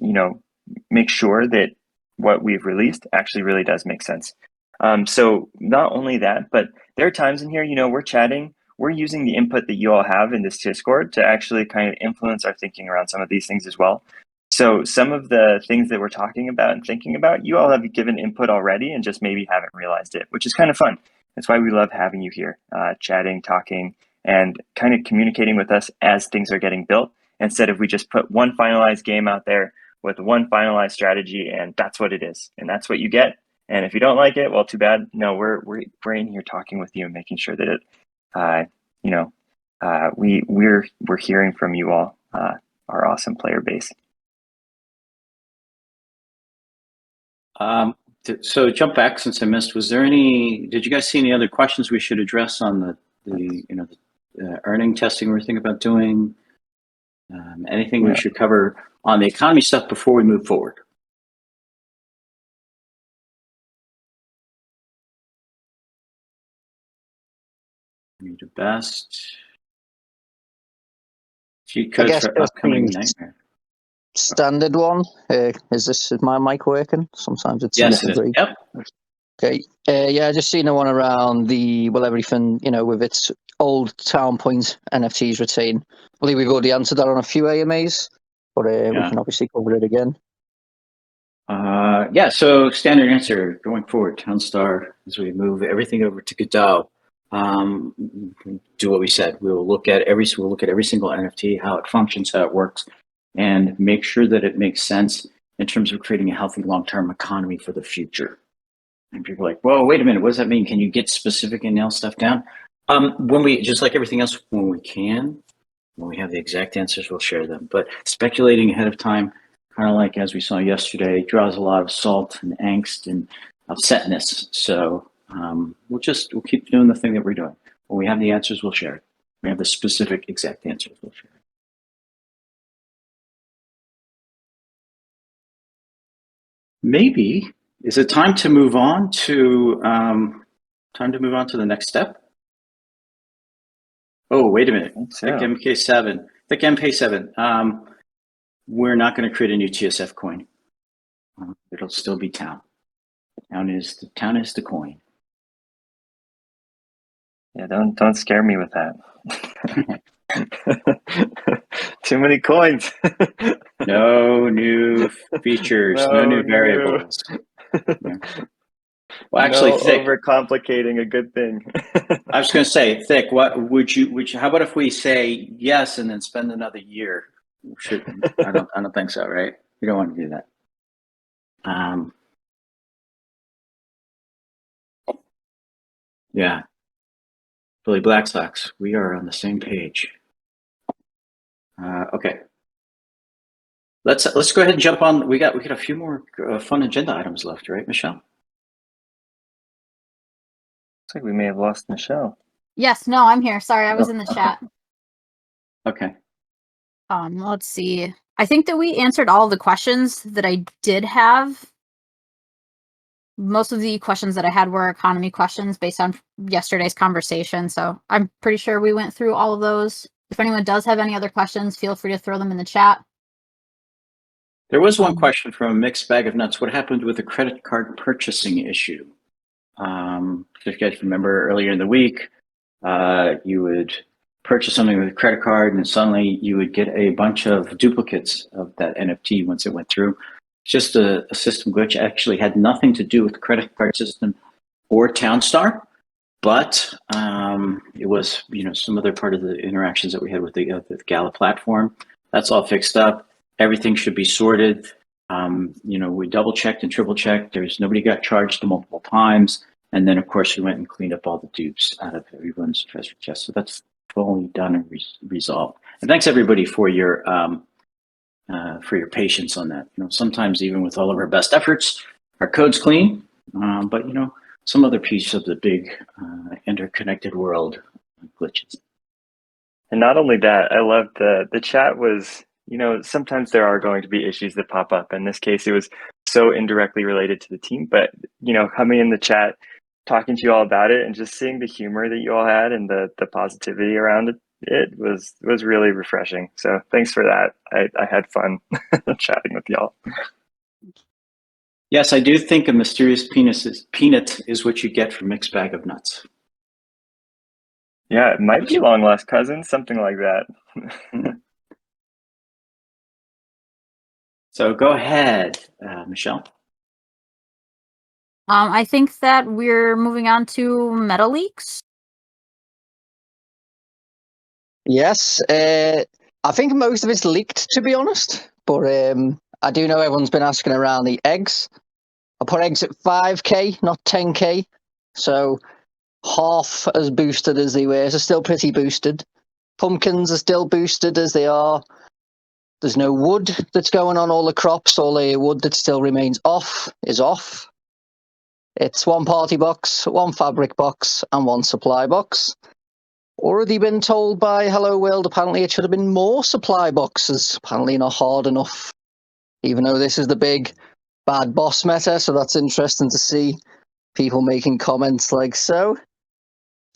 you know, make sure that what we've released actually really does make sense. So not only that, but there are times in here, you know, we're chatting, we're using the input that you all have in this Discord to actually kind of influence our thinking around some of these things as well. So some of the things that we're talking about and thinking about, you all have given input already and just maybe haven't realized it, which is kind of fun. That's why we love having you here, chatting, talking, and kind of communicating with us as things are getting built, instead of we just put one finalized game out there with one finalized strategy and that's what it is. And that's what you get. And if you don't like it, well, too bad. No, we're in here talking with you and making sure that it, you know, we're hearing from you all, our awesome player base. So jump back since I missed. Did you guys see any other questions we should address on the earning testing we're thinking about doing? Anything we should cover on the economy stuff before we move forward? Need the best. Cheat codes for upcoming nightmare. Standard one. Is my mic working? Sometimes it's yes, it is. Yep. Okay. Yeah, I just seen the one around everything, you know, with its old town point NFTs retain. I believe we've already answered that on a few AMAs, but we can obviously cover it again. Yeah, so standard answer going forward, Townstar, as we move everything over to Godot, do what we said. We'll look at every single NFT, how it functions, how it works, and make sure that it makes sense in terms of creating a healthy long-term economy for the future. And people are like, whoa, wait a minute, what does that mean? Can you get specific and nail stuff down? When we, just like everything else, when we can, when we have the exact answers, we'll share them. But speculating ahead of time, kind of like as we saw yesterday, draws a lot of salt and angst and upsetness. So we'll keep doing the thing that we're doing. When we have the answers, we'll share it. We have the specific exact answers, we'll share it. Maybe is it time to move on to the next step? Oh, wait a minute. Thick MK7. Thick MK7. We're not going to create a new TSF coin. It'll still be Town. Town is the coin. Yeah, don't scare me with that. Too many coins. No new features, no new variables. Yeah. Well, actually, no Thick. Overcomplicating a good thing. I was going to say, Thick. What would you? How about if we say yes and then spend another year? I don't think so, right? You don't want to do that. Yeah. Billy Black Sox, we are on the same page. Okay. Let's go ahead and jump on. We got a few more fun agenda items left, right, Michelle? Looks like we may have lost Michelle. Yes, no, I'm here. Sorry, I was in the chat. Okay. Let's see. I think that we answered all the questions that I did have. Most of the questions that I had were economy questions based on yesterday's conversation, so I'm pretty sure we went through all of those. If anyone does have any other questions, feel free to throw them in the chat. There was one question from a mixed bag of nuts. What happened with the credit card purchasing issue? If you guys remember earlier in the week, you would purchase something with a credit card and suddenly you would get a bunch of duplicates of that NFT once it went through. Just a system glitch. Actually had nothing to do with the credit card system or Townstar, but it was some other part of the interactions that we had with the Gala platform. That's all fixed up. Everything should be sorted. We double checked and triple checked. Nobody got charged multiple times. And then, of course, we went and cleaned up all the dupes out of everyone's treasure chest. So that's fully done and resolved. And thanks everybody for your patience on that. Sometimes even with all of our best efforts, our code's clean, but some other piece of the big interconnected world glitches. And not only that, I love the chat was, sometimes there are going to be issues that pop up. In this case, it was so indirectly related to the team, but coming in the chat, talking to you all about it and just seeing the humor that you all had and the positivity around it was really refreshing. So thanks for that. I had fun chatting with y'all. Yes, I do think a mysterious peanut is what you get from mixed bag of nuts. Yeah, it might be long lost cousins, something like that. So go ahead, Michelle. I think that we're moving on to meta leaks. Yes, I think most of it's leaked, to be honest. But I do know everyone's been asking around the eggs. I put eggs at 5k, not 10k. So half as boosted as they were, so still pretty boosted. Pumpkins are still boosted as they are. There's no wood that's going on all the crops. All the wood that still remains off is off. It's one party box, one fabric box, and one supply box. Already been told by Hello World, apparently it should have been more supply boxes. Apparently not hard enough. Even though this is the big bad boss meta, so that's interesting to see people making comments like so.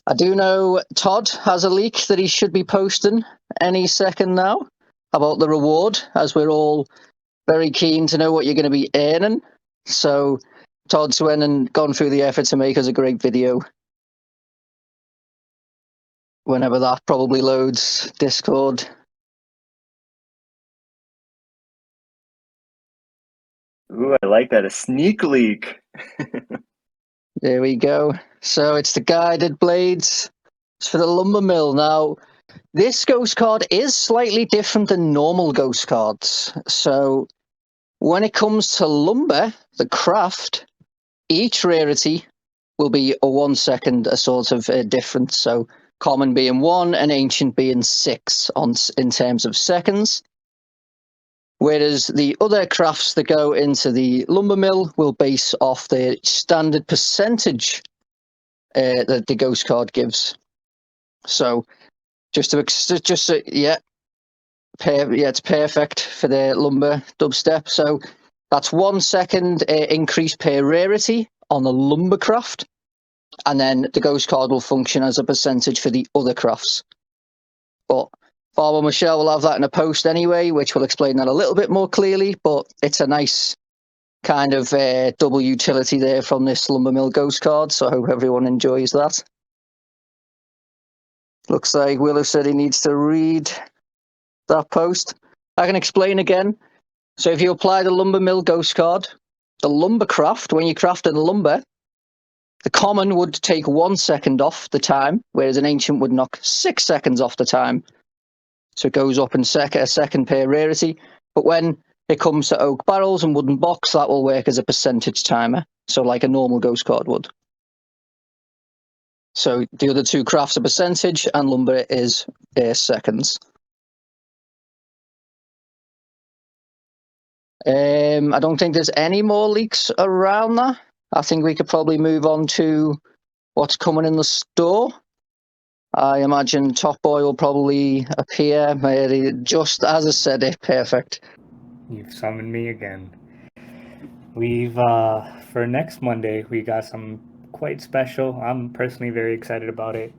I do know Todd has a leak that he should be posting any second now about the reward, as we're all very keen to know what you're going to be earning. So Todd's went and gone through the effort to make us a great video. Whenever that probably loads Discord. Ooh, I like that. A sneak leak. There we go. So it's the guided blades. It's for the lumber mill. Now, this ghost card is slightly different than normal ghost cards. So when it comes to lumber, the craft, each rarity will be a 1 second, a sort of difference. So common being 1 and ancient being 6 in terms of seconds. Whereas the other crafts that go into the lumber mill will base off the standard percentage that the ghost card gives. So yeah, it's perfect for the lumber dubstep. So that's 1 second increase per rarity on the lumber craft, and then the ghost card will function as a percentage for the other crafts. But Farmer Michelle will have that in a post anyway, which will explain that a little bit more clearly. But it's a nice kind of double utility there from this lumber mill ghost card. So I hope everyone enjoys that. Looks like Willow said he needs to read that post. I can explain again. So if you apply the lumber mill ghost card, the lumber craft, when you're crafting lumber, the common would take 1 second off the time, whereas an ancient would knock 6 seconds off the time. So it goes up in a second per rarity. But when it comes to oak barrels and wooden box, that will work as a percentage timer. So like a normal ghost card would. So the other two crafts are percentage and lumber is seconds. I don't think there's any more leaks around that. I think we could probably move on to what's coming in the store. I imagine Top Boy will probably appear just as I said it. Perfect. You've summoned me again. We've, for next Monday, we got some quite special. I'm personally very excited about it.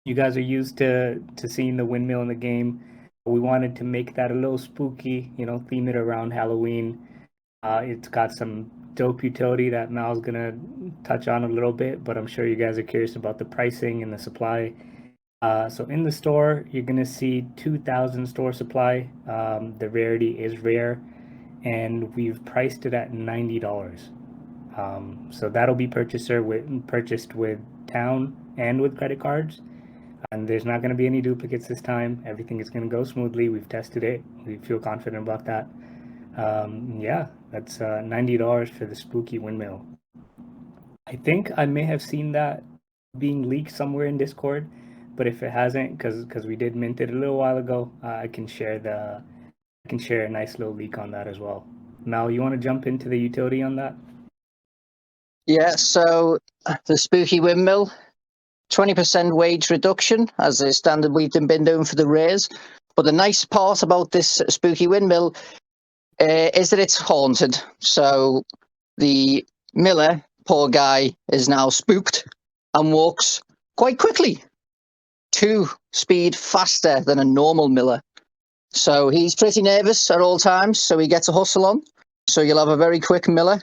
You guys are used to seeing the windmill in the game. We wanted to make that a little spooky, theme it around Halloween. It's got some dope utility that Mal's gonna touch on a little bit, but I'm sure you guys are curious about the pricing and the supply. So in the store, you're gonna see 2,000 store supply. The rarity is rare, and we've priced it at $90. So that'll be purchased with Town and with credit cards. And there's not going to be any duplicates this time. Everything is going to go smoothly. We've tested it. We feel confident about that. Yeah, that's $90 for the spooky windmill. I think I may have seen that being leaked somewhere in Discord, but if it hasn't, because we did mint it a little while ago, I can share a nice little leak on that as well. Mal, you want to jump into the utility on that? Yeah, so the spooky windmill, 20% wage reduction as the standard we've been doing for the rares. But the nice part about this spooky windmill is that it's haunted. So the miller, poor guy, is now spooked and walks quite quickly, 2 speed faster than a normal miller. So he's pretty nervous at all times, so he gets a hustle on. So you'll have a very quick miller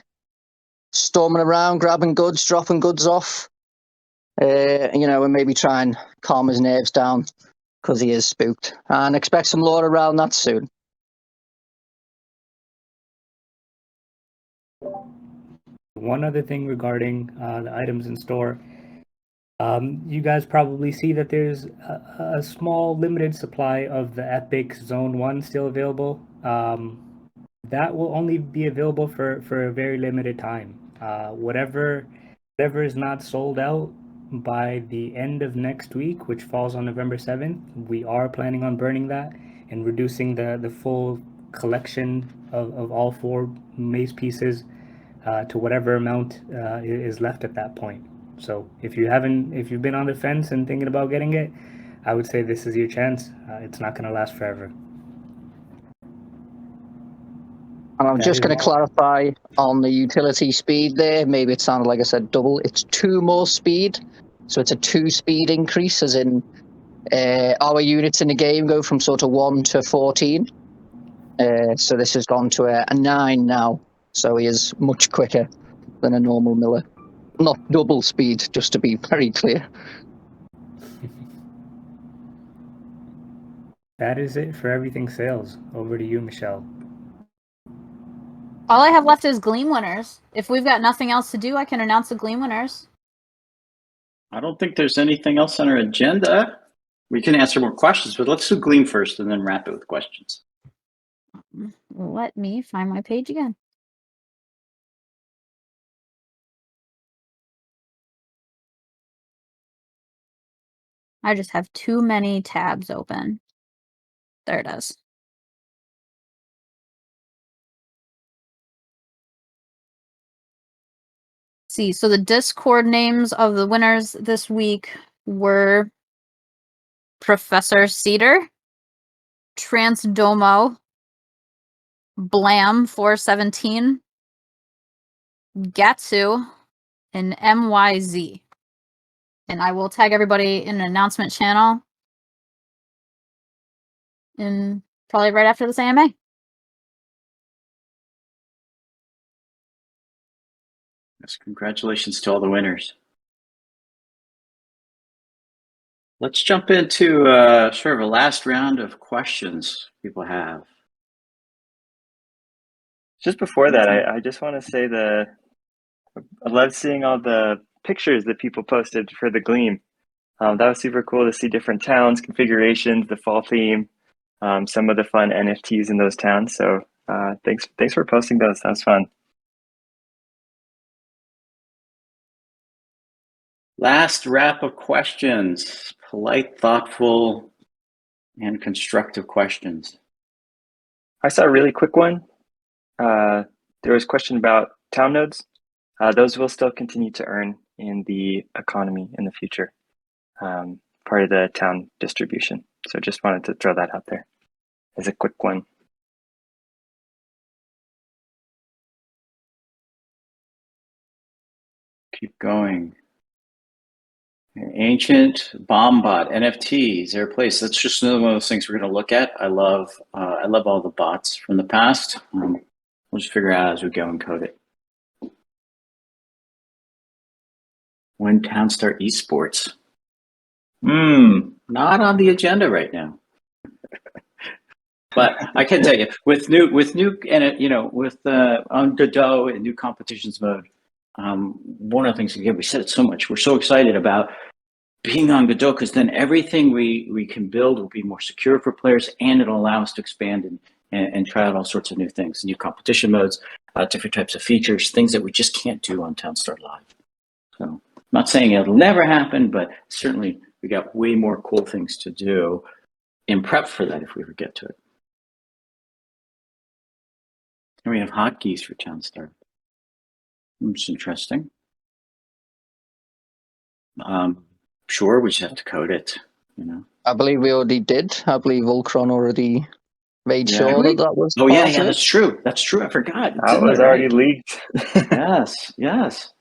storming around, grabbing goods, dropping goods off, and maybe try and calm his nerves down because he is spooked. And expect some lore around that soon. One other thing regarding the items in store. You guys probably see that there's a small limited supply of the Epic Zone 1 still available. That will only be available for a very limited time. Whatever is not sold out by the end of next week, which falls on November 7th, we are planning on burning that and reducing the full collection of all 4 mace pieces to whatever amount is left at that point. So if you've been on the fence and thinking about getting it, I would say this is your chance. It's not going to last forever. And I'm just going to clarify on the utility speed there. Maybe it sounded like I said double. It's 2 more speed. So it's a 2 speed increase, as in our units in the game go from sort of 1 to 14. So this has gone to a 9 now. So he is much quicker than a normal miller. Not double speed, just to be very clear. That is it for everything sales. Over to you, Michelle. All I have left is Gleam Winners. If we've got nothing else to do, I can announce the Gleam Winners. I don't think there's anything else on our agenda. We can answer more questions, but let's do Gleam first and then wrap it with questions. Let me find my page again. I just have too many tabs open. There it is. See, so the Discord names of the winners this week were Professor Cedar, Transdomo, Blam 417, Gatsu, and MYZ. And I will tag everybody in an announcement channel in probably right after this AMA. Yes, congratulations to all the winners. Let's jump into sort of a last round of questions people have. Just before that, I just want to say I love seeing all the pictures that people posted for the Gleam. That was super cool to see different towns, configurations, the fall theme, some of the fun NFTs in those towns. So thanks for posting those. That was fun. Last wrap of questions. Polite, thoughtful, and constructive questions. I saw a really quick one. There was a question about town nodes. Those will still continue to earn in the economy in the future, part of the town distribution. So just wanted to throw that out there as a quick one. Keep going. Ancient Bombot NFT, is there a place? That's just another one of those things we're going to look at. I love all the bots from the past. We'll just figure out as we go and code it. When Townstar Esports? Not on the agenda right now. But I can tell you, with new and with on Godot and new competitions mode, one of the things, again, we said it so much, we're so excited about being on Godot because then everything we can build will be more secure for players, and it'll allow us to expand and try out all sorts of new things, new competition modes, different types of features, things that we just can't do on Townstar Live. So I'm not saying it'll never happen, but certainly we got way more cool things to do in prep for that if we ever get to it. And we have hotkeys for Townstar. It's interesting. Sure, we just have to code it, I believe we already did. I believe Voltron already made sure that was. Oh yeah, that's true. That's true. I forgot. That was already leaked. Yes.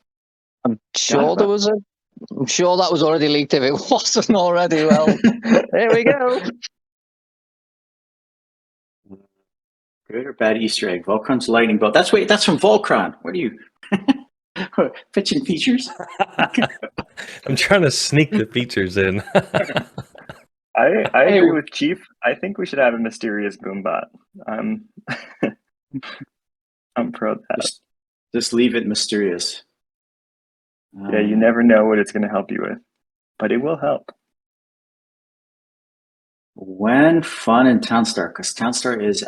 I'm sure there was I'm sure that was already leaked. If it wasn't already, well, there we go. Good or bad Easter egg? Voltron's lightning bolt. That's from Voltron. What are you pitching features? I'm trying to sneak the features in. I agree with Chief. I think we should have a mysterious boombot. I'm pro that. Just leave it mysterious. Yeah, you never know what it's going to help you with, but it will help. When fun in Townstar, because Townstar is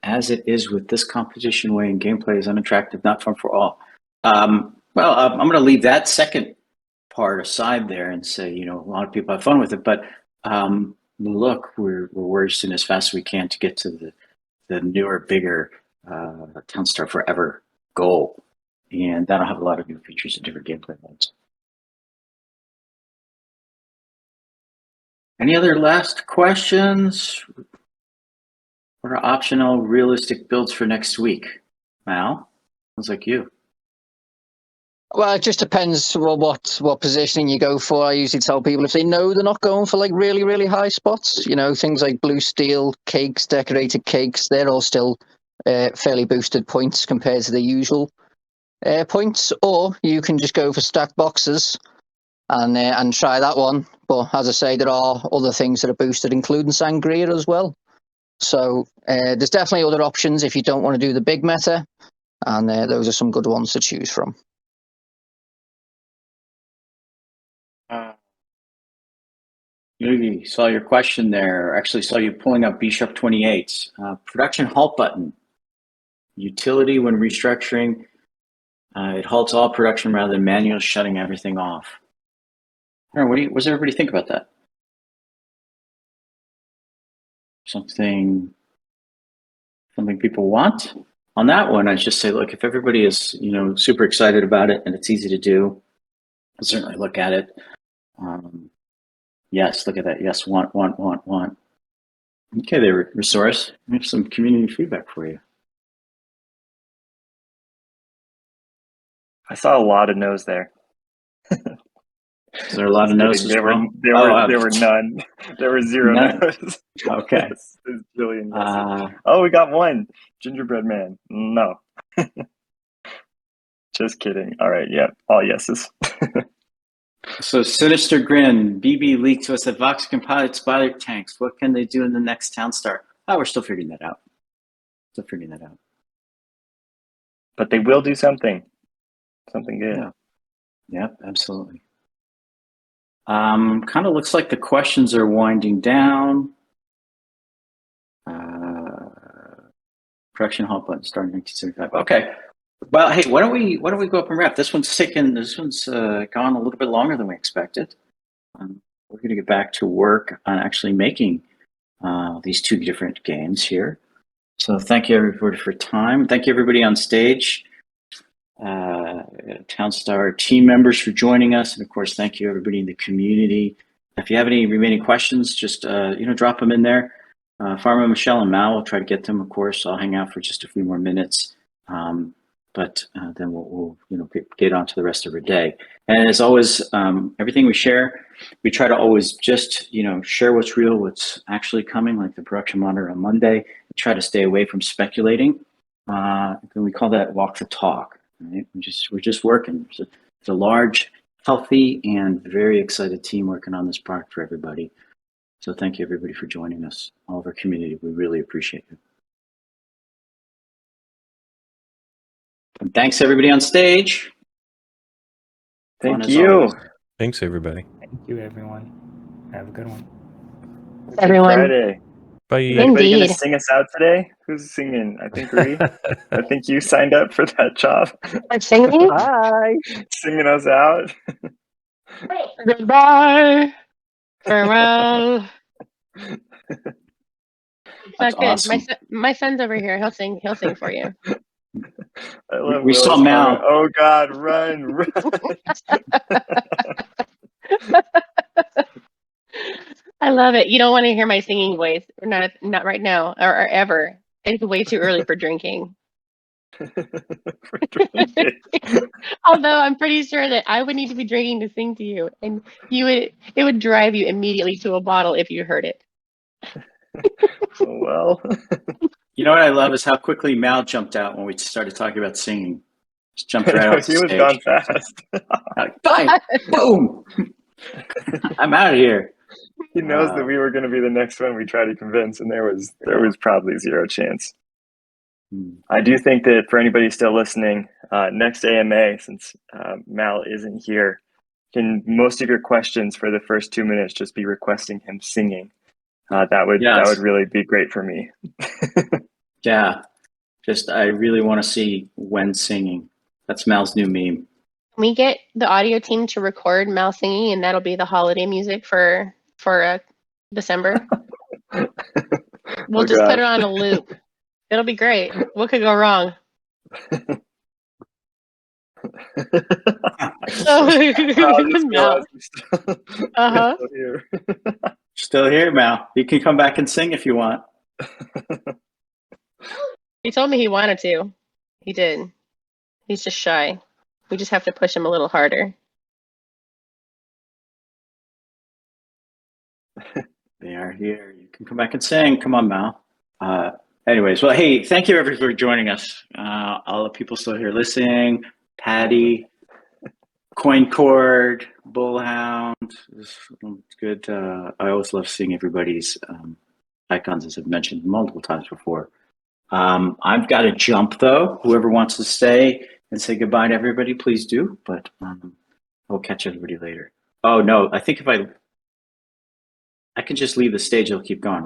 as it is with this competition way and gameplay is unattractive, not fun for all. I'm going to leave that second part aside there and say, a lot of people have fun with it, but look, we're racing as fast as we can to get to the newer, bigger Townstar Forever goal, and that'll have a lot of new features and different gameplay modes. Any other last questions? What are optional realistic builds for next week? Mal, sounds like you. Well, it just depends what positioning you go for. I usually tell people if they know they're not going for like really, really high spots, things like blue steel, cakes, decorated cakes, they're all still fairly boosted points compared to the usual points. Or you can just go for stacked boxes and try that one. But as I say, there are other things that are boosted, including Sangria as well. So there's definitely other options if you don't want to do the big meta, and those are some good ones to choose from. Maybe saw your question there. Actually, saw you pulling up B# 28. Production halt button. Utility when restructuring. It halts all production rather than manually shutting everything off. I don't know, what does everybody think about that? Something people want? On that one, I just say, look, if everybody is, super excited about it and it's easy to do, I'll certainly look at it. Yes, look at that. Yes, want. Okay, there, Resource. We have some community feedback for you. I saw a lot of no's there. Is there a lot of no's as There well? were none. There were zero None? no's. Okay. Yes, there's a billion yeses. We got one. Gingerbread Man. No. Just kidding. All right. Yeah. All yeses. So Sinister Grin, BB leaked to us that Vox can pilot spider tanks. What can they do in the next Town Star? Oh, we're still figuring that out. But they will do something. Something good. Yeah. Yep, absolutely. Kind of looks like the questions are winding down. Production halt button starting 1975. Okay. Well, hey, why don't we go up and wrap? This one's gone a little bit longer than we expected. We're going to get back to work on actually making these two different games here. So thank you everybody for time. Thank you everybody on stage, Townstar team members for joining us, and of course, thank you everybody in the community. If you have any remaining questions, just drop them in there. Farmer Michelle and Mal will try to get them. Of course, I'll hang out for just a few more minutes. But then we'll get on to the rest of our day. And as always, everything we share, we try to always just share what's real, what's actually coming, like the production monitor on Monday. We try to stay away from speculating. We call that walk the talk. Right? We're just working. It's a large, healthy, and very excited team working on this product for everybody. So thank you everybody for joining us, all of our community. We really appreciate it. And thanks everybody on stage. Thank you. Thanks, everybody. Thank you, everyone. Have a good one. Everyone. Friday. Bye. Is anybody going Indeed. to sing us out today? Who's singing? I think Ree. I think you signed up for that job. I'm singing. Bye. Singing us out. Goodbye. Farewell. That's Not good. awesome. My son's over here. He'll sing for you. I love We saw Will's Mal. comment. Oh God, run. I love it. You don't want to hear my singing voice. Not right now or ever. It's way too early for drinking. For drinking. Although I'm pretty sure that I would need to be drinking to sing to you, and it would drive you immediately to a bottle if you heard it. Oh, well. You know what I love is how quickly Mal jumped out when we started talking about singing. Just jumped right off the He was stage. gone fast. Bye. Boom. I'm out of here. He knows that we were going to be the next one we tried to convince, and there was probably zero chance. I do think that for anybody still listening, next AMA, since Mal isn't here, can most of your questions for the first 2 minutes just be requesting him singing? That would really be great for me. Yeah. I really want to see Wen singing. That's Mal's new meme. Can we get the audio team to record Mal singing, and that'll be the holiday music for December? We'll just put it on a loop. It'll be great. What could go wrong? Uh-huh. Still here, Mal. You can come back and sing if you want. He told me he wanted to. He did. He's just shy. We just have to push him a little harder. They are here. You can come back and sing. Come on, Mal. Anyways, well, hey, thank you everybody for joining us. All the people still here listening. Patty, Coincord, Bullhound. It's good. I always love seeing everybody's icons, as I've mentioned multiple times before. I've got to jump though. Whoever wants to stay and say goodbye to everybody, please do. But we'll catch everybody later. Oh no, I think if I can just leave the stage, it'll keep going.